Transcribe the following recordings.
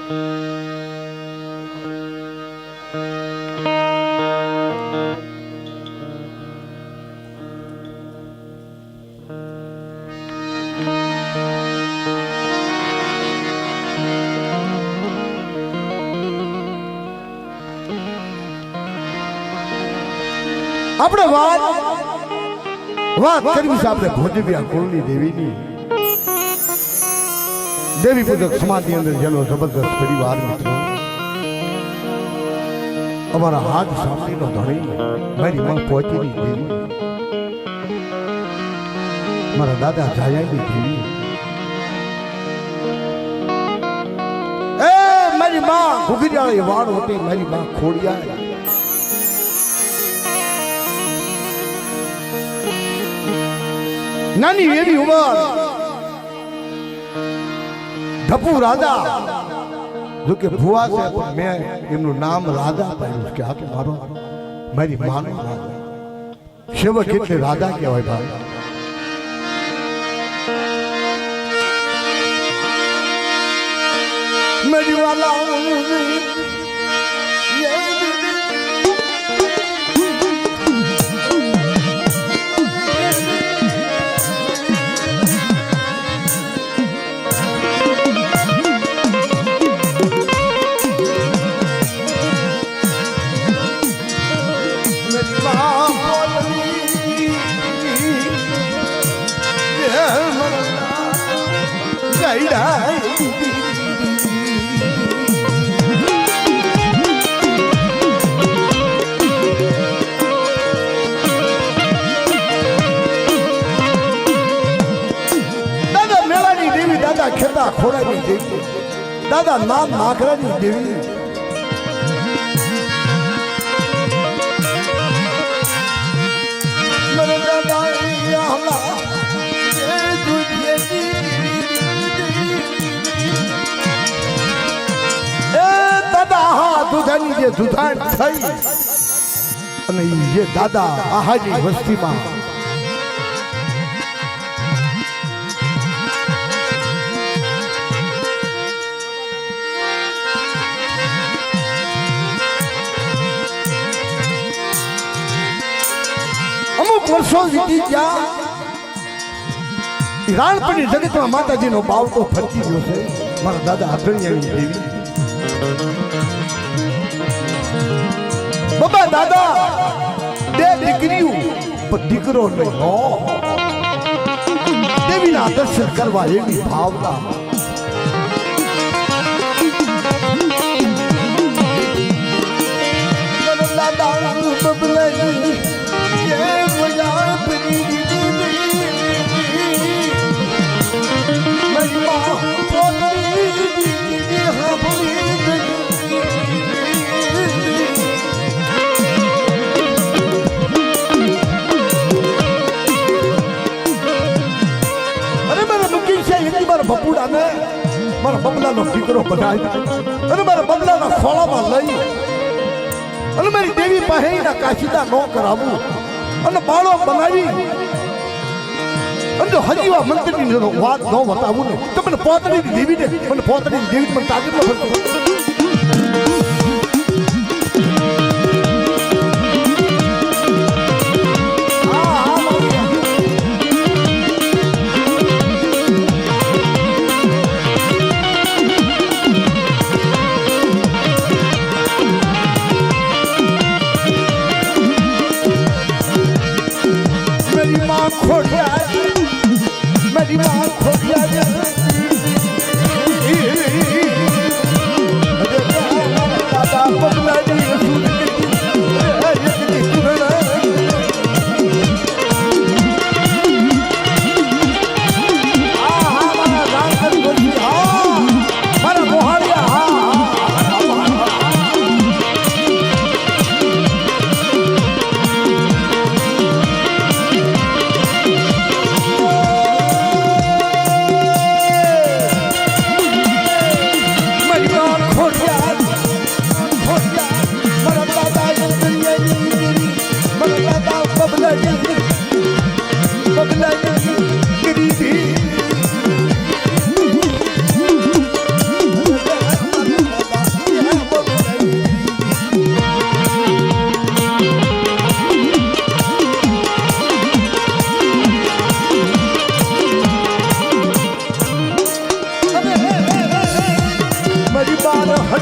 આપણે વાત કરવી છે આપણે ભોજવ્યા કુળની દેવીની દેવી પૂજક સમાજની અંદર જેનો જબરદસ્ત પરિવાર મિત્રો અમારા હાથ સામણીનો ધણી મારી માં પહોંચીની દેવી મારા દાદા જાયાની દેવી એ મારી માં ઘુઘરિયાળી વાળ હોતી મારી માં ખોડિયા નાની એવી ઉંમર ધપુ રાજા જો કે ભુવા છે પણ મેં એમનું નામ રાજા પાડ્યું કે આ તો મારો મારી માનો રાજા સેવક એટલે રાજા કહેવાય ભાઈ મારી વાલા ખેતા ખોડાની દેવી દાદા નામ નાગરાની દેવી દાદા હા દુધાની જે દુધાણ થઈ અને જે દાદા આહાની વસ્તીમાં વર્ષો વીતી ગયા રાણપની જગતમાં માતાજીનો બાવટો ફરકી ગયો છે મારા દાદા આગ્રણ્યાની દેવી બાબા દાદા બે દીકરીઓ પણ દીકરો નહીં હો દેવીના દર્શન કરવા એવી ભાવના દાદા બબલાઈ બપુડાને મારા બબલાનો દીકરો બનાવી અને મારા બબલાના ખોળામાં લઈ અને મારી દેવી પાસે કાશીદા ન કરાવું અને બાળો બનાવી અને જો હજીવા મંત્રીની વાત ન બતાવું ને તો મને પોતડીની દેવીને મને પોતડીની દેવી મને તાકીદ ન કરતો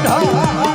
હા